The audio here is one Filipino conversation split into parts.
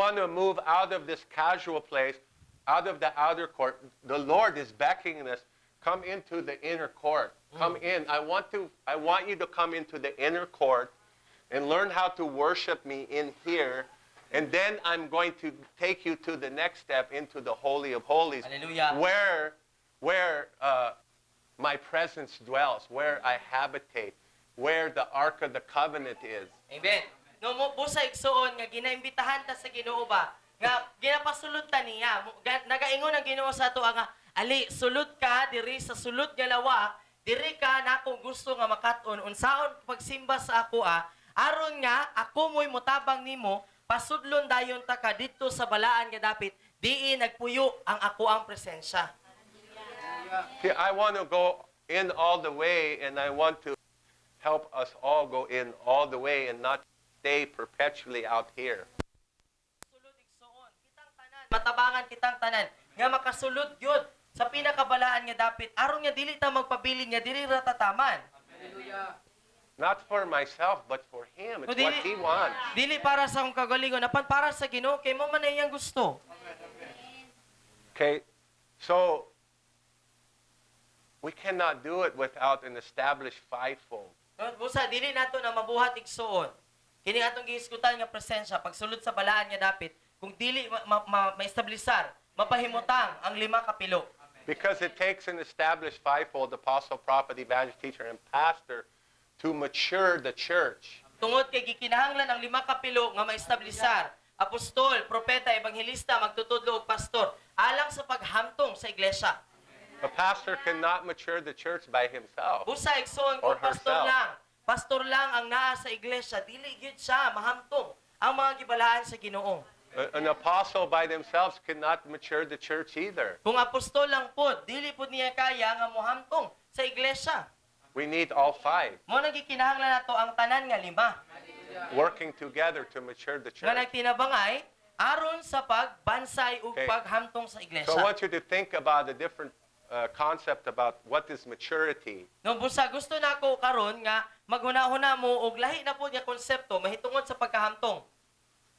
want to move out of this casual place, out of the outer court, the Lord is beckoning us, come into the inner court. Come in. I want you to come into the inner court and learn how to worship me in here. And then I'm going to take you to the next step into the Holy of Holies. Hallelujah. Where my presence dwells, where I habitate, where the Ark of the Covenant is. Amen. No mo busa igsuon nga ginaimbitahan ta sa Ginoo ba nga ginapasulod ta niya. Nagaingon ang Ginoo sa ato nga ali sulod ka diri sa sulod nga lawa, diri ka na kung gusto nga makat-on unsaon pagsimba sa ako aron nga ako mo'y mutabang nimo pasudlon dayon ta ka dito sa balaan nga dapit diin nagpuyo ang ako ang presensya. See, I want to go in all the way, and I want to help us all go in all the way and not stay perpetually out here. Sulod igsoon, kitang tanan, matabangan kitang tanan, nga makasulod yun sa pinakabalaan nga dapit, aron nga dili ta magpabilin nga dili ra tataman. Hallelujah. Not for myself, but for Him. It's what He wants. Dili para sa akong kagalingon, apan para sa Ginoo, kay mo man iyang gusto. Okay, so we cannot do it without an established fivefold. Busa, dili nato na mabuhat igsuon. Kini atong gihisgutan nga presensya, pagsulod sa balaan nga dapit, kung dili ma-establisar, mapahimutang ang 5 kapilo. Because it takes an established fivefold, apostle, prophet, evangelist, teacher, and pastor, to mature the church. Tungod kay gikinahanglan ang 5 kapilo nga maestablisar, apostol, propeta, ebanghilista, magtutudlo ug pastor, alang sa paghamtong sa iglesia. A pastor cannot mature the church by himself. Busa igsoon Or kung pastor lang ang naa sa iglesia, dili gyud siya mahamtong ang mga gibalaan sa Ginoo. An apostle by themselves cannot mature the church either. Kung apostol lang pod, dili pod niya kaya nga mohamtong sa iglesia. We need all 5 Mo nang gikinahanglan nato ang tanan nga 5 working together to mature the nga church. nagtinabangay aron sa pagbansay ug Okay. paghamtong sa iglesia. So I want you to think about a different concept about what is maturity. No, busa gusto nako karon nga maghuna-huna mo og lahi na pod nga konsepto mahitungod sa pagkahamtong.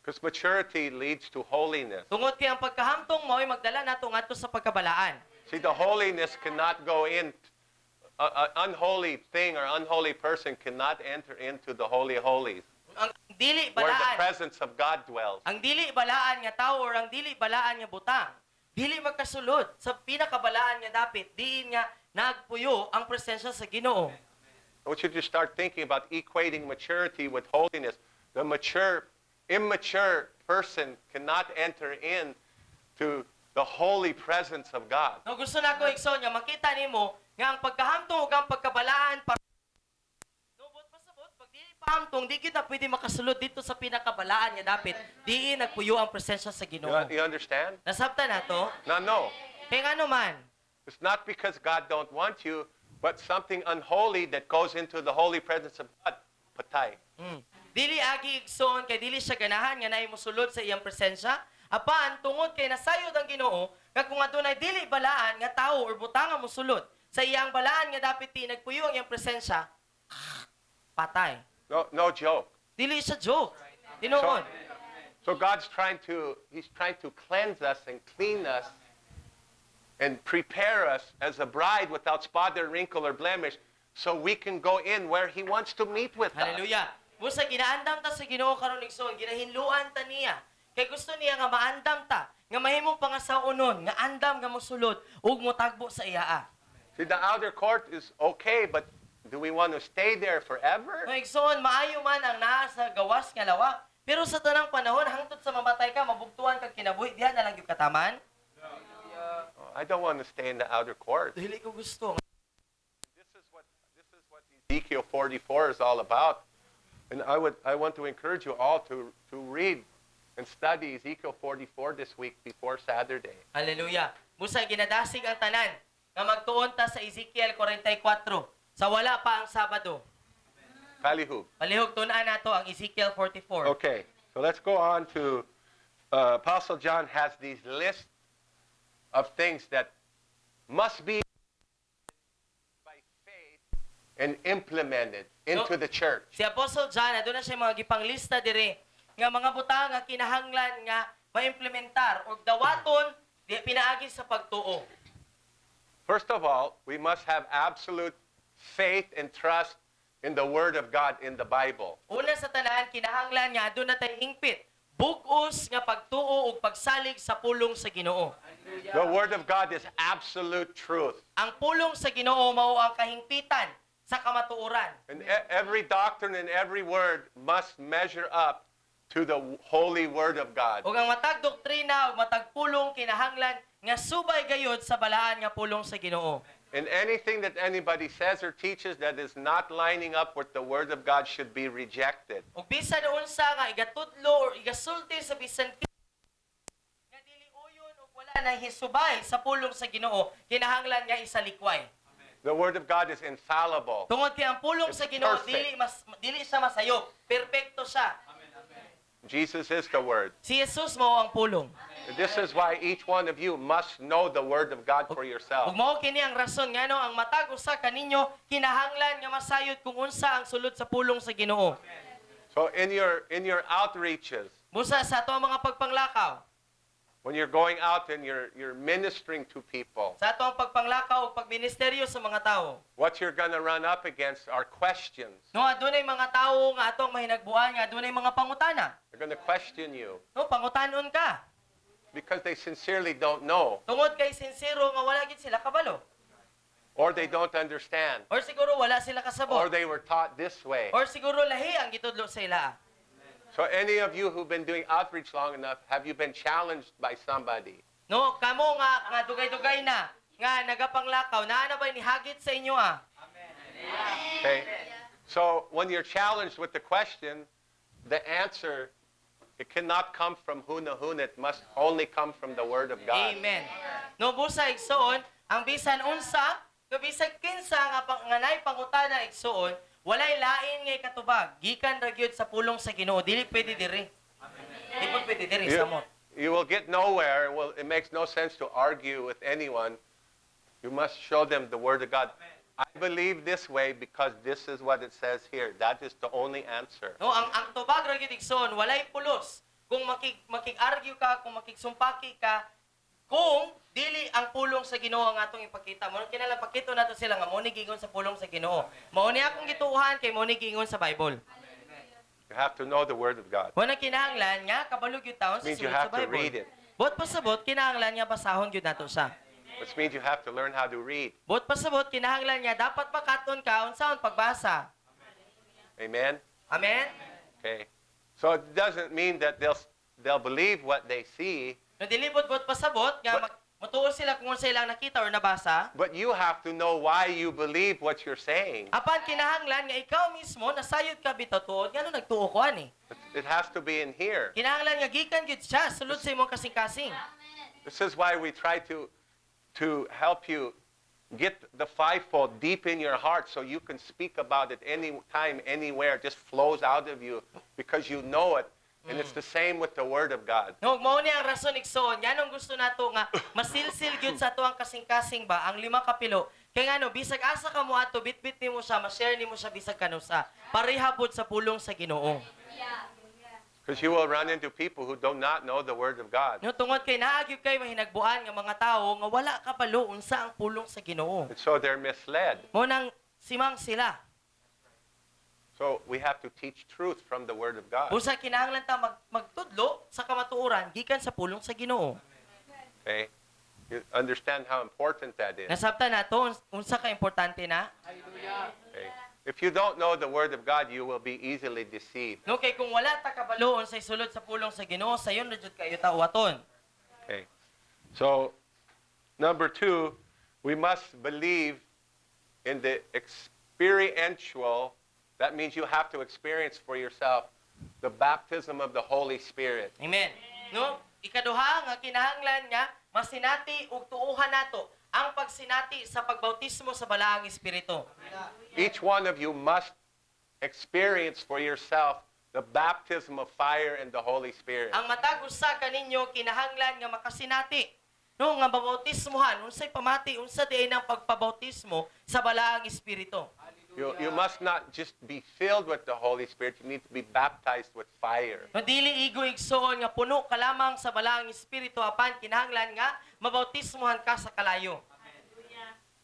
Because maturity leads to holiness. Tungod kay ang pagkahamtong mo'y magdala nato ngadto sa pagkabalaan. See, the holiness cannot go in, an unholy thing or unholy person cannot enter into the Holy of Holies, Ang dili where the balaan, presence of God dwells. ang dili balaan nga tawo or ang dili balaan nga butang, dili magkasulod sa pinakabalaan nga dapit diin nga nagpuyo ang presensya sa Ginoo. I want you to start thinking about equating maturity with holiness. The immature person cannot enter in to the holy presence of God. No, gusto nako igsoon nga makita nimo nga ang pagkahamtong ug ang pagkabalaan nubot pasabot pag dili pahamtong di kita pwede makasulod dito sa pinakabalaan nga dapit diin nagpuyo ang presensya sa Ginoo. You understand? Nasabtan nato? No. Kay ngano man? It's not because God don't want you, but something unholy that goes into the holy presence of God. Patay. Dili agi igsoon kay dili siya ganahan nga naay mosulod sa iyang presensya. Apan tungod kay nasayod ang Ginoo nga kung adunay dili balaan nga tawo or butang nga mosulod sa iyang balaan nga dapit ti nagpuyo ang iyang presensya, patay. No joke. Dili siya joke. Tinuod. So He's trying to cleanse us and clean us and prepare us as a bride without spot or wrinkle or blemish so we can go in where He wants to meet with us. Hallelujah. Busa ginaandam ta sa Ginoo karon igsoon, ginahinluan ta niya. Kay gusto niya nga maandam ta, nga mahimong pangasaunon, nga andam nga mosulod ug motagbo sa iya. See, the outer court is okay, but do we want to stay there forever? No, igsoon, maayo man ang naa sa gawas nga lawa. Pero sa tanang panahon, hangtod sa mamatay ka, mabugtuan kag kinabuhi, diha na lang yung kataman. I don't want to stay in the outer court. Dili ko gusto. This is what Ezekiel 44 is all about. And I want to encourage you all to read and study Ezekiel 44 this week before Saturday. Hallelujah. Busa ginadasig ang tanan nga magtuon ta sa Ezekiel 44 sa wala pa ang Sabado. Palihug. Palihog tun-an nato ang Ezekiel 44. Okay, so let's go on to Apostle John has these lists of things that must be by faith and implemented into the church. Si Apostle John aduna siya mga gipanglista dire nga mga butang nga kinahanglan nga maimplementar og dawaton di pinaagi sa pagtuo. First of all, we must have absolute faith and trust in the Word of God in the Bible. Una sa tanan kinahanglan nga aduna tay hingpit, bug-os nga pagtuo ug pagsalig sa pulong sa Ginoo. The Word of God is absolute truth. Ang pulong sa Ginoo mao ang kahingpitan sa kamatuoran. And every doctrine and every word must measure up to the holy Word of God. Ug ang matag doktrina ug matag pulong kinahanglan nga subay gayud sa balaan nga pulong sa Ginoo. And anything that anybody says or teaches that is not lining up with the Word of God should be rejected. Ug bisan unsa nga igatudlo or igasulti sa bisan nga dili uyon ug wala na hisubay sa pulong sa Ginoo, kinahanglan nga isalikway. The Word of God is infallible. Tungod kay ang pulong sa Ginoo Perfect. dili siya masayop, perpekto siya. Jesus is the Word. Si Jesus mao ang pulong. This is why each one of you must know the Word of God for yourself. Ug mao kini ang rason ngano ang matag usa kaninyo kinahanglan nga masayod kung unsa ang sulod sa pulong sa Ginoo. So in your outreaches, Busa sa ato ang mga pagpanglakaw, when you're going out and you're ministering to people, sa ato ang pagpanglakaw ug pagministeryo sa mga tawo. what you're going to run up against are questions. No, adunay mga tawo nga atong mahinagbuan nga adunay mga pangutana. They're going to question you No, pangutanon ka. because they sincerely don't know Tungod kay sincero nga wala gid sila kabalo. or they don't understand Or siguro wala sila or kasabot. they were taught this way. Or siguro lahi ang gitudlo sa ila. So any of you who've been doing outreach long enough, have you been challenged by somebody? No, kamo nga dugay-dugay na nga nagapanglakaw naa na ba ni hagit sa inyo ah. Okay? So when you're challenged with the question, the answer, it cannot come from huna-huna. It must only come from the Word of God. Amen. No busa igsoon, ang bisan unsa, no bisag kinsa nga nay pangutana igsoon, walay lain nga katubag, gikan ra gyud sa pulong sa Ginoo, dili pwede diri. Di po pwede diri sa mo. You will get nowhere. Well, it makes no sense to argue with anyone. You must show them the Word of God. I believe this way because this is what it says here. That is the only answer. No, ang tubag ra gyud igsoon, walay pulos. Kung makig-argue ka, kung makigsumpaki ka, kung dili ang pulong sa Ginoo ang atong ipakita. Mo kinahanglan pakito nato sila nga mo ni gingon sa pulong sa Ginoo. Mao ni akong gituuhan kay mo ni gingon sa Bible. You have to know the Word of God. Mo na kinahanglan nga kabalo gyud taon sa Means you sulod have sa to Bible. read it. Bot pasabot kinahanglan nga basahon gyud nato siya. Which means you have to learn how to read. Bot pasabot kinahanglan nga dapat makaton ka unsaon pagbasa. Amen? Amen. Okay. So it doesn't mean that they'll believe what they see, No dilibot bot pasabot nga But- mutuo sila kung unsa ilang nakita or nabasa. but you have to know why you believe what you're saying. Apan kinahanglan nga ikaw mismo nasayod ka bitaw tuod ngano nagtuo ko ani. It has to be in here. Kinahanglan nga gikan gyud siya sulod sa imong kasing-kasing. This is why we try to help you get the fivefold deep in your heart so you can speak about it anytime, anywhere. It just flows out of you because you know it. And it's the same with the Word of God. No, mao ni ang rason igsoon. Nganong gusto nato nga masilsil gyud sa ato ang kasing-kasing ba ang 5 kapilo. Kay ngano bisag asa ka mo ato bitbit nimo siya, ma-share nimo siya bisag kanusa. Pareha pud sa pulong sa Ginoo. Because you will run into people who do not know the Word of God. No tungod kay naa gyud kay mahinagbuan nga mga tawo nga wala kabalo unsa ang pulong sa Ginoo. And so they're misled. Mo nang simang sila. So we have to teach truth from the Word of God. Busa kinahanglan ta magtudlo sa kamatuoran gikan sa pulong sa Ginoo. Okay? You understand how important that is. Nasabtan nato unsa ka importante na? Okay? If you don't know the Word of God, you will be easily deceived. No kay kung wala ta kabalo unsay sulod sa pulong sa Ginoo, sayon ra jud kayo ta uwaton. Okay? So, number 2, we must believe in the experiential. That means you have to experience for yourself the baptism of the Holy Spirit. Amen. No, ikaduha nga kinahanglan nga masinati ug tuuhan nato ang pagsinati sa pagbautismo sa balaang espiritu. Each one of you must experience for yourself the baptism of fire and the Holy Spirit. Ang matag usa kaninyo kinahanglan nga makasinati. No, nga mabautismohan unsay pamati unsa diay nang pagpabautismo sa balaang espiritu. You must not just be filled with the Holy Spirit. You need to be baptized with fire. No dili igo igsoon nga puno ka lamang sa balaang espiritu apan kinahanglan nga mabautismohan ka sa kalayo.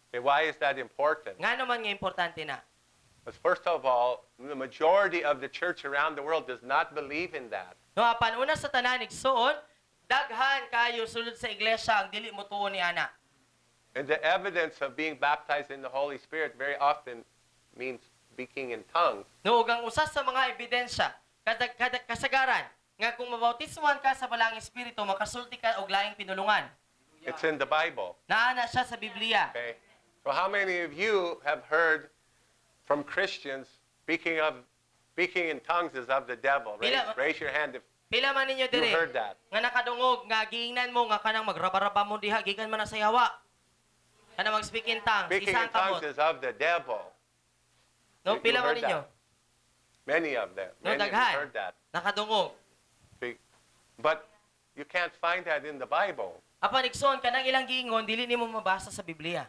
Okay, why is that important? Nga naman nga importante na. Because first of all, the majority of the church around the world does not believe in that. No apan una sa tanan igsoon, daghan kayo sulod sa iglesia ang dili motuo ni ana. And the evidence of being baptized in the Holy Spirit very often means speaking in tongues. No ug ang usa sa mga ebidensya kasagaran nga kung mabautismohan ka sa balaang espiritu makasulti ka og laing pinulungan. It's in the Bible. Naana siya sa Biblia. Okay? So how many of you have heard from Christians speaking in tongues is of the devil? Raise your hand if Pila man ninyo you dire heard that. nga nakadungog nga giingnan mo nga kanang magraba-raba mo diha gikan man na sa yawa. Kana mag-speak in tongues, Speaking isang in tongues kamot. is of the devil. No, You pila man heard ninyo. that. Many of them. No, Many of you daghan. heard that. Nakadungog. But you can't find that in the Bible. Apan igsoon kanang ilang giingon dili nimo mabasa sa Biblia.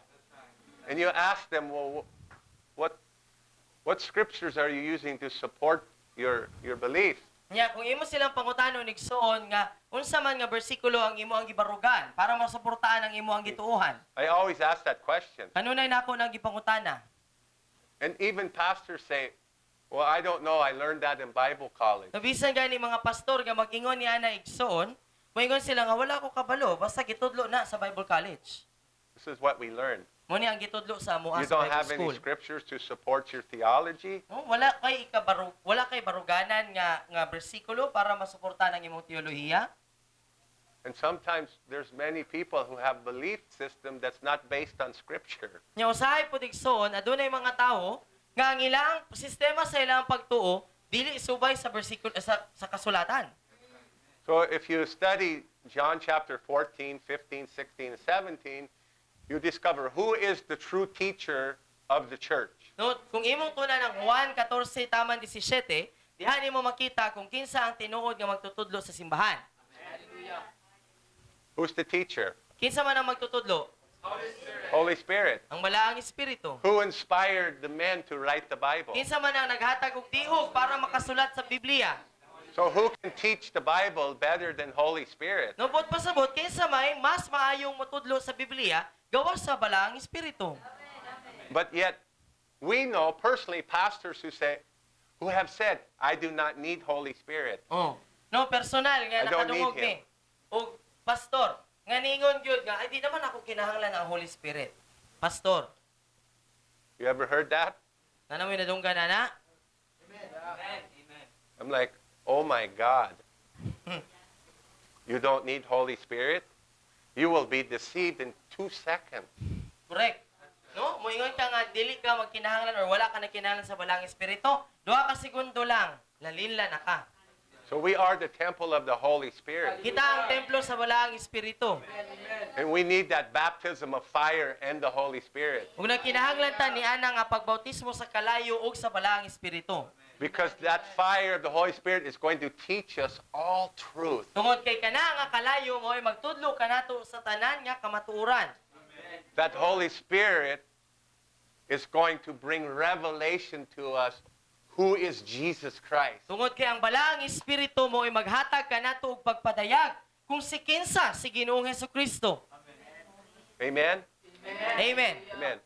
And you ask them, well, what scriptures are you using to support your belief? Nya kung imo silang pangutanon igsoon nga unsa man nga bersikulo ang imo ang gibarugan para masuportahan ang imo ang gituohan. I always ask that question. Kanunay nako nang gipangutana. And even pastors say, well, I don't know, I learned that in Bible college. Nabisan gani mga pastor nga mag-ingon niya na igsoon, moingon sila nga wala ko kabalo basta gitudlo na sa Bible college. This is what we learned. Mo ni ang gitudlo sa amoa You sa don't Bible have any school. scriptures to support your theology. No, wala kay baruganan nga bersikulo para masuportahan ang imong teolohiya. And sometimes there's many people who have belief system that's not based on scripture. Nya usahay pud igsoon adunay mga tawo nga ang ilang sistema sa ilang pagtuo dili subay sa bersikulo sa kasulatan. So if you study John chapter 14, 15, 16, and 17, you discover who is the true teacher of the church. No, kung imong tunan ng Juan 14 taman 17, diha nimo makita kung kinsa ang tinuod nga magtutudlo sa simbahan. Who's the teacher? Kinsa man ang magtutudlo? Holy Spirit. Ang balaang espiritu. Who inspired the men to write the Bible? Kinsa man ang naghatag og tihog para makasulat sa Biblia. So who can teach the Bible better than Holy Spirit? No bot pasabot kinsa may mas maayong matudlo sa Biblia gawas sa balaang espiritu. But yet, we know personally pastors who have said, I do not need Holy Spirit. Oh. No personal nga I don't nakadungog need him. mi. Og pastor, nga ningon gyud nga ay di naman ako kinahanglan ang Holy Spirit. Pastor, You ever heard that? nanamoy nadunggan ana? I'm like, oh my God. You don't need Holy Spirit? You will be deceived in 2 seconds. Correct. No, moingon ka nga dili ka magkinahanglan or wala ka na kinahanglan sa balaang espiritu. 2 ka segundo lang, lalinla na ka. So we are the temple of the Holy Spirit. Kita ang templo sa balaang espiritu. And we need that baptism of fire and the Holy Spirit. Ug nagkinahanglan ta ni ana nga pagbautismo sa kalayo ug sa balaang espiritu. Because that fire of the Holy Spirit is going to teach us all truth. Tungod kay kana nga kalayo mo ay magtudlo kanato sa tanan nga kamatuoran. That Holy Spirit is going to bring revelation to us who is Jesus Christ. Tungod kay ang balaang espiritu mo ay maghatag kanato og pagpadayag kung si kinsa si Ginoong Hesukristo. Amen? Amen. Amen.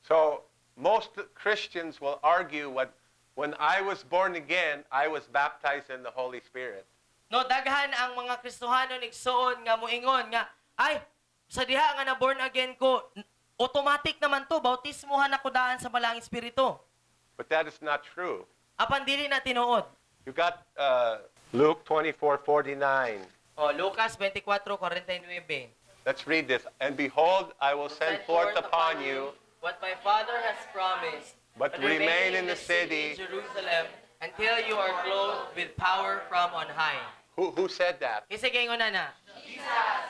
So most Christians will argue when I was born again, I was baptized in the Holy Spirit. No, daghan ang mga Kristohano igsoon nga moingon nga ay sa diha nga na born again ko, automatic naman to bautismohan ako daan sa balaang espiritu. But that is not true. Apan dili na tinuod. You got Luke 24:49. Oh, Lucas 24:49. Let's read this. And behold, I will send forth upon you, what my Father has promised, but remain in the city. Jerusalem until you are clothed with power from on high. Who said that? Isa kay nguna na.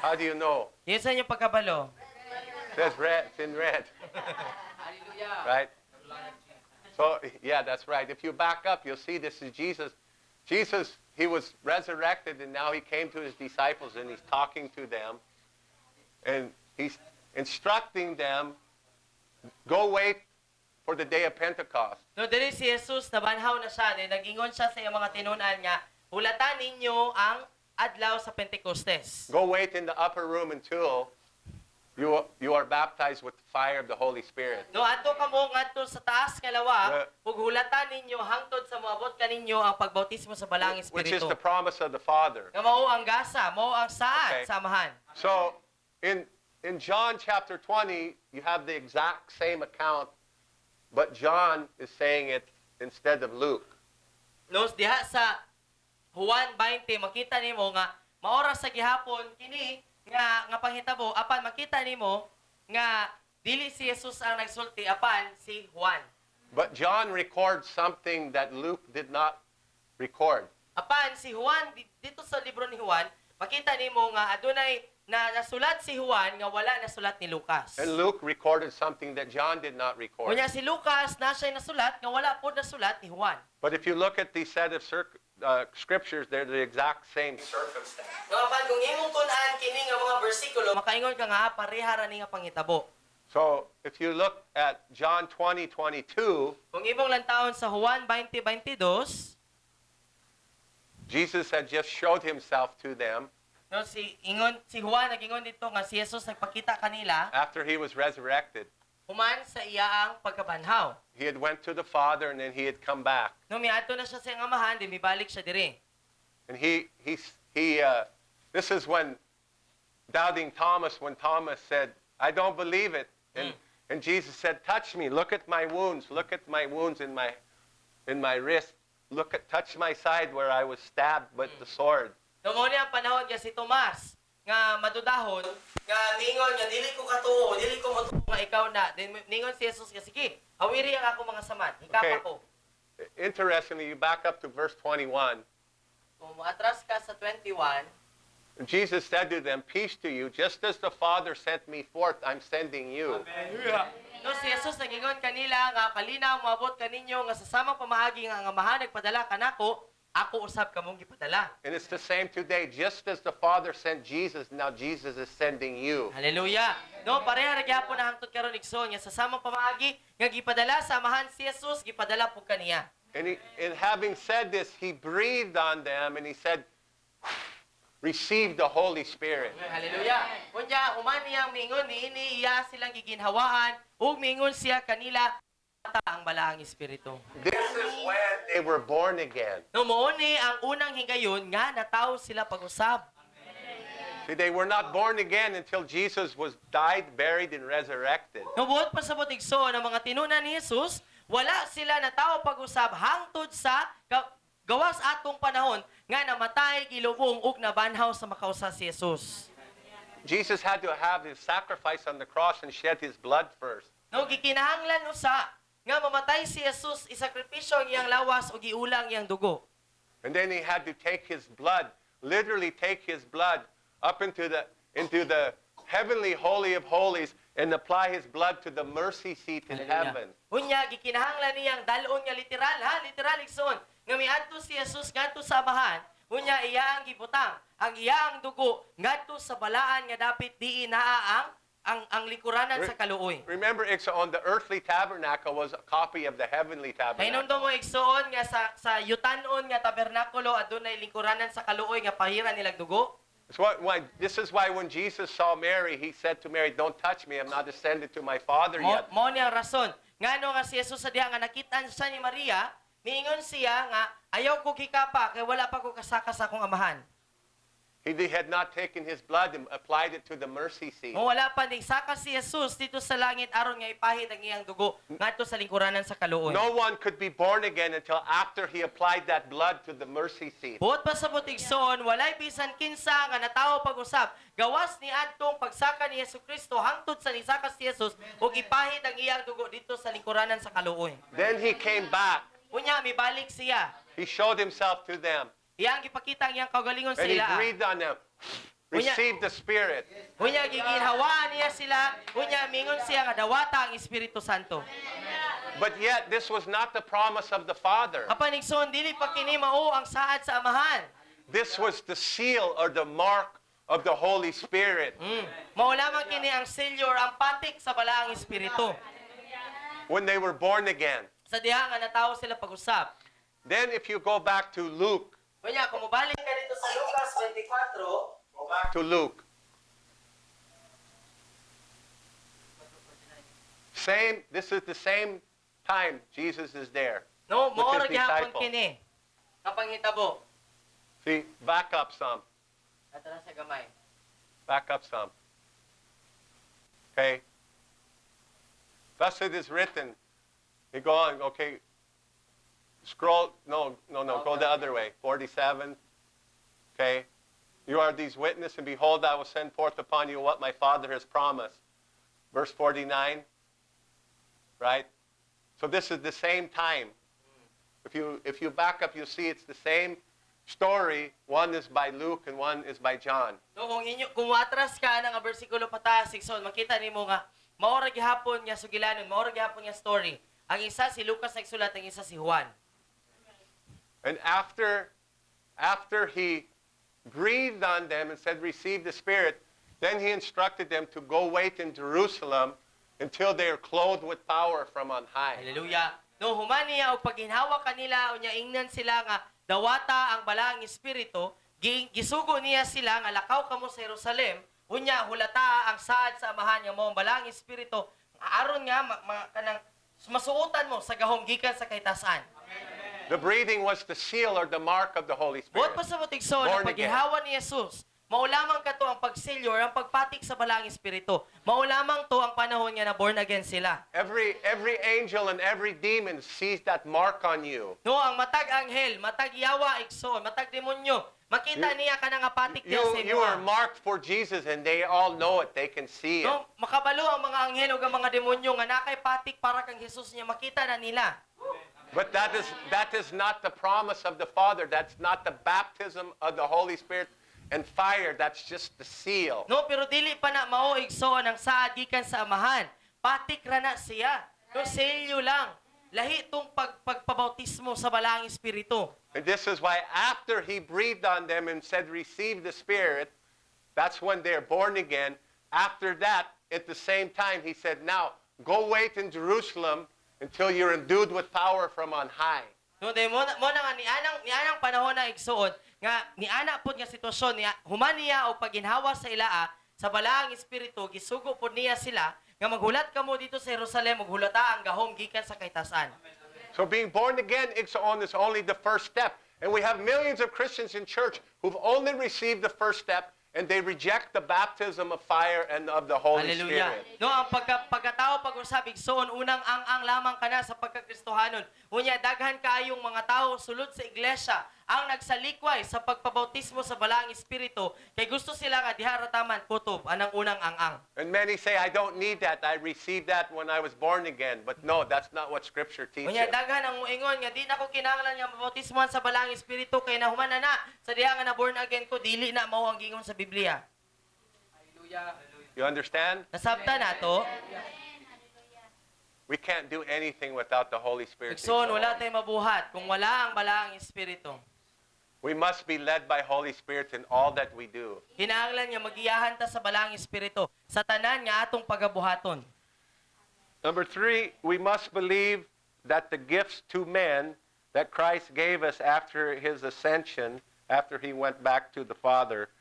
How do you know? Yun sa inyong pagkabalo. It says red. It's in red. Right? So, yeah, that's right. If you back up, you'll see this is Jesus. Jesus, he was resurrected, and now he came to his disciples, and he's talking to them. And he's instructing them, go wait for the day of Pentecost. No, dili si Jesus nabanhaw na siya, then nag-ingon siya sa iyang mga tinunan nga, hulatan ninyo ang adlaw sa Pentecostes. Go wait in the upper room until you are baptized with the fire of the Holy Spirit. No, ato kamo ngadto sa taas nga lawak, ug hulatan ninyo hangtod sa moabot kaninyo ang pagbautismo sa balang Which is espiritu. the promise of the Father. Nga mao ang gasa, mao ang saad Okay. sa amahan. So, in John chapter 20, you have the exact same account, but John is saying it instead of Luke. No, diha sa Juan 20 makita nimo nga maoras sa gihapon kini nga panghitabo apan makita nimo nga dili si Jesus ang nagsulti apan si Juan. But John records something that Luke did not record. Apan si Juan dito sa libro ni Juan makita nimo nga adunay na nasulat si Juan nga wala nasulat ni Lucas. And Luke recorded something that John did not record. Kunya si Lucas na siya nasulat nga wala po nasulat ni Juan. But if you look at the set of scriptures, they're the exact same circumstance. No, apan kung imong tun-an kini nga mga bersikulo makaingon ka nga pareha ra ni nga panghitabo. So if you look at John 20:22, Kung imong lantawon sa Juan 20:22, Jesus had just showed himself to them no, si Juan nagingon dito nga si Jesus nagpakita kanila after he was resurrected. human sa iyaang pagkabanhaw. He had went to the Father and then he had come back. No, miadto na siya sa iyang amahan, di mibalik siya diri. And this is when doubting Thomas, when Thomas said, "I don't believe it," and Jesus said, "Touch me. Look at my wounds. Look at my wounds in my wrist. Touch my side where I was stabbed with the sword." No, mo niya ang panahon nga si Tomas nga madudahon nga ningon nga dili ko katuo, dili ko matuo nga ikaw na. Then ningon si Jesus nga sige, awiri ang ako mga samad, hikapa Okay. ko. Interestingly, you back up to verse 21. Kung atras ka sa 21, Jesus said to them, "Peace to you. Just as the Father sent me forth, I'm sending you." no, si Jesus nagingon kanila nga kalinaw moabot kaninyo nga sa samang pamaagi nga ang amahan nagpadala kanako, ako usab kamong gipadala. And it's the same today. Just as the Father sent Jesus, now Jesus is sending you. Hallelujah. No, pareha ra gyapon na hangtod karon igsoon nga sa samang pamaagi nga gipadala sa amahan si Jesus, gipadala po kaniya. And having said this, he breathed on them and he said, "Receive the Holy Spirit." Hallelujah. Kunya human niyang mingon niini iya silang giginhawaan ug mingon siya kanila ata ang balaang espiritu. This is when they were born again. No, mao ni ang unang higayon nga natawo sila pag-usab. See, they were not born again until Jesus was died, buried, and resurrected. No, buot pa sa butigsoon ang mga tinunan ni Jesus, wala sila natawo pag-usab hangtod sa gawas atong panahon nga namatay, gilubong ug nabanhaw sa makausa si Jesus. Jesus had to have his sacrifice on the cross and shed his blood first. No, gikinahanglan usa nga mamatay si Jesus, isakripisyo ang iyang lawas o giulang iyang dugo. And then he had to take his blood, literally take his blood up into the heavenly holy of holies and apply his blood to the mercy seat in heaven. Unya, gikinahanglan niyang dalon nga literal igsoon, nga miadto si Jesus ngadto sa amahan, unya iya ang gibutang, ang iya ang dugo ngadto sa balaan nga dapit diin naa ang likuranan sa kaluoy. Remember, on the earthly tabernacle was a copy of the heavenly Kay tabernacle. nung mo igsoon nga sa yutanon nga tabernakulo adunay lingkuranan sa kaluoy nga pahiran nilang dugo. This is why when Jesus saw Mary, he said to Mary, "Don't touch me. I'm not ascended to my Father yet." Mo ni ang rason. Ngano nga si Jesus sa diha nga nakita sa ni Maria, miingon siya nga ayaw ko gikapa kay wala pa ko kasaka sa akong amahan. He had not taken his blood and applied it to the mercy seat. Kung wala pa ning saka si Jesus dito sa langit aron nga ipahid ang iyang dugo ngadto sa lingkuranan sa kaluoy. No one could be born again until after he applied that blood to the mercy seat. Buot pa sa butigsoon, walay bisan kinsa nga natawo pag-usab. Gawas ni adtong pagsaka ni Jesucristo hangtod sa nisaka si Jesus ug ipahid ang iyang dugo dito sa lingkuranan sa kaluoy. Then he came back. Unya mibalik siya. He showed himself to them. Iyang gipakita ang iyang kagalingon sa And he ila. breathed on them. Receive the Spirit. Unya giginhawaan niya sila, unya mingon siya nga dawata ang Espiritu Santo. But yet, this was not the promise of the Father. Apan igsoon dili pa kini mao ang saad sa amahan. This was the seal or the mark of the Holy Spirit. Mao lamang kini ang selyo or ang patik sa balaang espiritu. when they were born again. Sa diha nga natawo sila pag-usap. Then if you go back to Luke, Kunya, kung mabalik ka dito sa Lucas 24, go back to Luke. This is the same time Jesus is there. no, With maora his gihapon disciple. kini. Kapang hitabo. See, back up some. Atara sa gamay. Back up some. Okay? Thus it is written. You go on, okay. Scroll, no, go the other way. 47. Okay? You are these witnesses, and behold, I will send forth upon you what my Father has promised. Verse 49. Right? So this is the same time. If you back up, you see it's the same story. One is by Luke and one is by John. No, kung atras ka na nga bersikulo pataas, Sigson, makita nimo nga maora gihapon nga sugilanon, maora gihapon nga story. Ang isa si Lucas nagsulat, ang isa si Juan. And after he breathed on them and said, receive the Spirit, then he instructed them to go wait in Jerusalem until they are clothed with power from on high. Hallelujah. No, humaniya o paghinhawa kanila, o niya ingnan sila nga dawata ang balaang espiritu, gisugo niya sila nga lakaw kamo sa Jerusalem, unya hulata ang saad sa amahan nga mo ang balaang espiritu, aron nga kanang masuotan mo sa gahom gikan sa kahitasan. The breathing was the seal or the mark of the Holy Spirit. Buot pa sa mutigson, ang Born again. paghihawa ni Jesus, maulamang ka to ang pagsilyo or ang pagpatik sa balaang espiritu. Maulamang to ang panahon nga na born again sila. Every angel and every demon sees that mark on you. No, ang matag anghel, matag yawa igsoon, matag demonyo, makita niya ka nga patik niya sa You are imo. marked for Jesus and they all know it. They can see it. No, makabalo ang mga anghel o ang mga demonyo nga nakay patik para kang Jesus niya, makita na nila. But that is not the promise of the Father. That's not the baptism of the Holy Spirit and fire. That's just the seal. No, pero dili pa na mao igsoon ang saad gikan sa amahan. Patik ra na siya. No, selyo lang. Lahi tong pagpabautismo sa balaang espiritu. And this is why after he breathed on them and said, receive the Spirit, that's when they're born again. After that, at the same time, he said, now, go wait in Jerusalem until you're endued with power from on high. No, dahil mo na nga ni anang panahon na igsuon nga ni ana pod nga sitwasyon niya humaniya o paginhawa sa ilaa sa balaang espiritu gisugo pod niya sila nga maghulat kamo dito sa Jerusalem maghulata ang gahom gikan sa kahitasan. So being born again, Ixon, is only the first step. And we have millions of Christians in church who've only received the first step and they reject the baptism of fire and of the Holy Hallelujah. Spirit. No, ang pagkatao pag-usab igsoon unang ang lamang kana sa pagkakristohanon. Unya daghan kaayong mga tao sulod sa iglesia ang nagsalikway sa pagpabautismo sa balaang espiritu kay gusto sila nga diha rataman kutob anang unang ang. And many say, I don't need that. I received that when I was born again. But no, that's not what Scripture teaches. Unya daghan ang muingon nga di na ko kinahanglan nga mabautismohan sa balaang espiritu kay nahuman na sa diha nga na born again ko dili na mao ang gingon sa Biblia. You understand? Nasabta na to. We can't do anything without the Holy Spirit. Igsoon wala tay mabuhat kung wala ang balaang espiritu. We must be led by Holy Spirit in all that we do. Kinahanglan nga magiyahan ta sa balaang espiritu sa tanan nga atong pagabuhaton. Number 3, we must believe that the gifts to men that Christ gave us after his ascension, after he went back to the Father,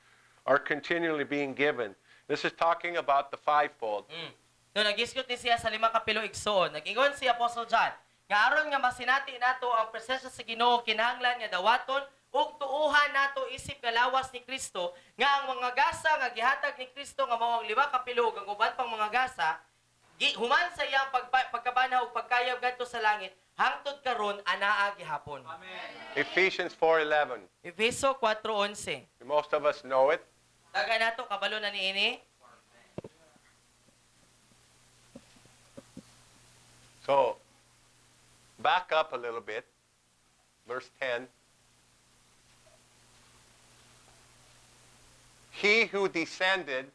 are continually being given. This is talking about the fivefold. No, nag-iskot ni siya sa 5 kapilo igsoon. Nag-ingon si Apostle John, nga aron nga masinati nato ang presensya sa Ginoo kinahanglan nga dawaton ug tuuhan nato isip nga lawas ni Kristo nga ang mga gasa nga gihatag ni Kristo nga mao ang 5 kapilo ug ang uban pang mga gasa human sa iyang pagkabana ug pagkayab ngadto sa langit hangtod karon anaa gihapon. Amen. Ephesians 4:11. Efeso 4:11. Most of us know it. Daga nato kabalo na niini. So, back up a little bit. Verse 10. He who descended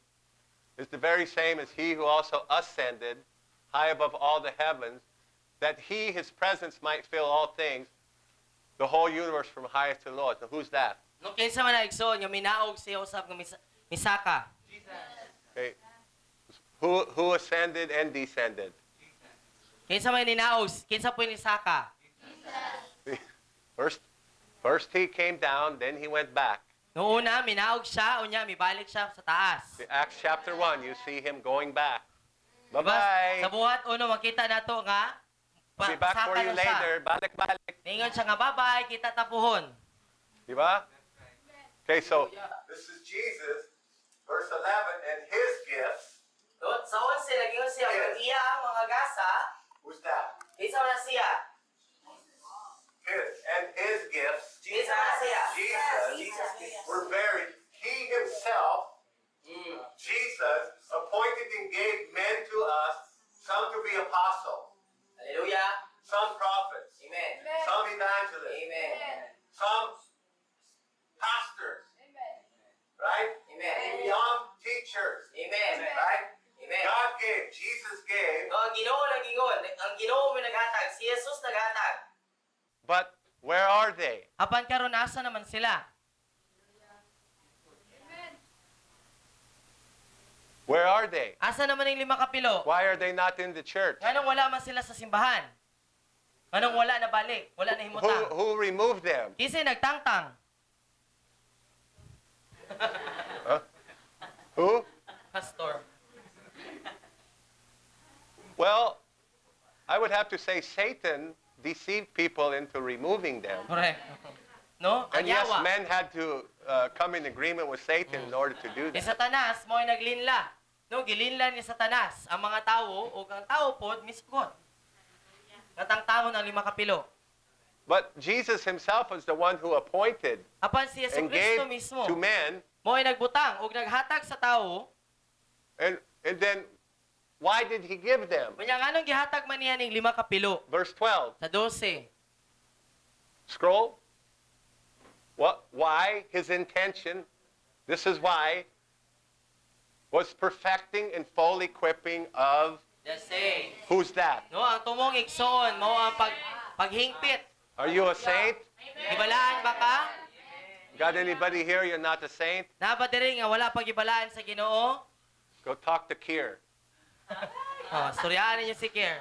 is the very same as he who also ascended high above all the heavens, that he, his presence, might fill all things, the whole universe from highest to lowest. Now, who's that? No kinsa man igsoon nga minaog siya usab nga misaka. Okay. Who ascended and descended? Kinsa may ninaos? Kinsa po ni Saka? First he came down, then he went back. Noong una, minaog siya, unya, mibalik siya sa taas. Acts chapter 1, you see him going back. Diba? Bye-bye. Sa buhat uno, makita na to nga, I'll be back for pasaka you na siya. later. Balik-balik. Ningon siya nga, bye-bye, kita tapuhon. Diba? Okay, so this is Jesus, verse 11, and his gifts. Sa 11, nagingon siya, Yes. iya ang mga gasa, Who's that? isa na siya. His. And his gifts, Isa na siya. Jesus, were varied. He himself, Jesus, appointed and gave men to us, some to be apostles, Hallelujah. some prophets, Amen. some evangelists, Amen. some pastors, right? Amen. And young teachers, Amen. right? Amen. God gave, Jesus gave, No, ang Ginoo nagingon, ang Ginoo mo naghatag, si Jesus naghatag. but where are they? Apan karon asa naman sila? Where are they? Asa naman yung 5 kapilo? Why are they not in the church? Nganong wala man sila sa simbahan? Nganong wala na balik? Wala na himutang? Who removed them? Kasi nagtangtang. Who? Pastor. Well, I would have to say Satan deceived people into removing them. Correct. No? Ang And yes, yawa. men had to come in agreement with Satan in order to do Ni that. Satanas, mo'y naglinla. No, gilinla ni Satanas ang mga tao o ang tao pod misgot. Natangtangon ang 5 kapilo. But Jesus himself was the one who appointed Apan si Yesu and gave Kristo mismo, to men. mo'y nagbutang o naghatag sa tao. And then, why did he give them? Kunya nganong gihatag man niya ning 5 kapilo? Verse 12. Sa 12. Scroll. What? Why? His intention. This is why. Was perfecting and full equipping of. The same. Who's that? No, ang tumong igsoon, mao ang paghingpit. Are you a saint? Gibalaan ba ka? Got anybody here? You're not a saint? Na ba diri nga wala pagibalaan sa Ginoo? Go talk to Kier. Oh, storyaan niyo si Kier.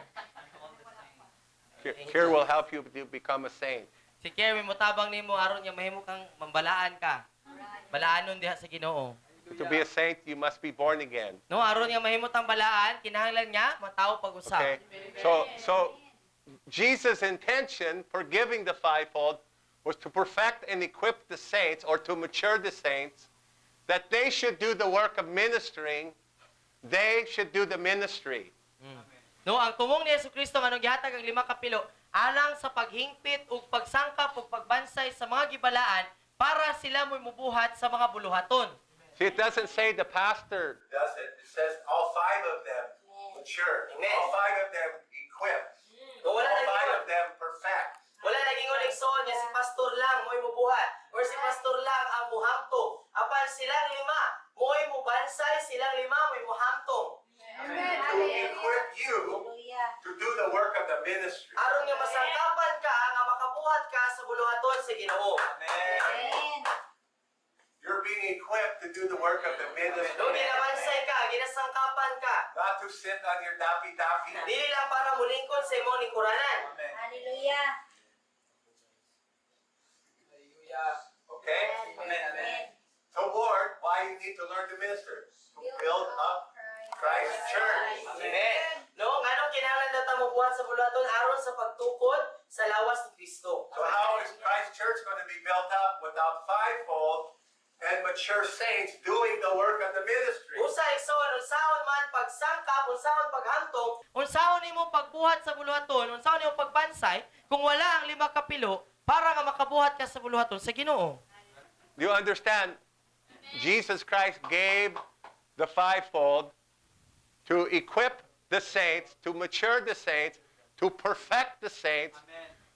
Kier will help you to become a saint. Si Kier may mutabang nimo aron nga mahimo kang mambalaan ka. Balaanon diha sa Ginoo. To be a saint, you must be born again. No, aron nga mahimo tang balaan, kinahanglan niya matawo pag-usap. Okay? So Jesus' intention for giving the fivefold was to perfect and equip the saints, or to mature the saints, that they should do the work of ministering. They should do the ministry. No, ang tumong ni Jesucristo nganong gihatag ang 5 kapilo alang sa paghingpit ug pagsangkap ug pagbansay sa mga gibalaan para sila mo'y mubuhat sa mga buluhaton. See, it doesn't say the pastor does it. It says all 5 of them mature. Amen. All 5 of them equipped. No, wala All nang 5 of them perfect. wala naging igsoon nga si pastor lang mo'y mubuhat or si pastor lang ang muhamtong. Apan silang 5 mo'y mubansay, silang 5 mo'y muhamtong. To equip you to do the work of the ministry. Aron nga masangkapan ka nga makabuhat ka sa buluhaton sa Ginoo. You're being equipped to do the work of the ministry. No, ginabansay ka, ginasangkapan ka. Not to sit on your dapi-dapi. Dili lang para mulingkod sa imong lingkuranan. Hallelujah. Okay? So Lord, why you need to learn to minister? To build up Christ's church. Amen. No, nganong kinahanglan daw ta mobuhat sa buluhaton aron sa pagtukod sa lawas ni Kristo. So how is Christ's church going to be built up without fivefold and mature saints doing the work of the ministry? Usa igsoon, unsahon man pagsangkap, unsahon paghantong, unsahon nimo pagbuhat sa buluhaton, unsahon nimo pagbansay kung wala ang 5 kapilo para nga makabuhat ka sa buluhaton sa Ginoo. Do you understand? Jesus Christ gave the fivefold to equip the saints, to mature the saints, to perfect the saints,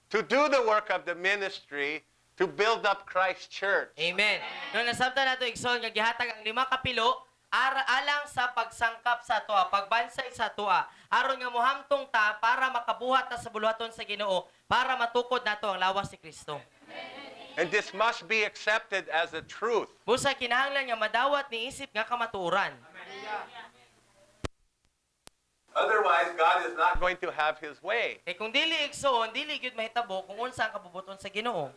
to do the work of the ministry, to build up Christ's church. Amen. Nung nasabtan nato igsoon nga gihatag ang 5 kapilo alang sa pagsangkap sa toa, pagbansay sa toa, aron nga mohamtong ta para makabuhat ta sa buluhaton sa Ginoo, para matukod nato ang lawas ni Kristo. And this must be accepted as a truth. Busa kinahanglan nga madawat ni isip nga kamatuoran. Otherwise, God is not going to have His way. Kay kung dili igsoon, dili gyud mahitabo kung unsa ang kabubuton sa Ginoo.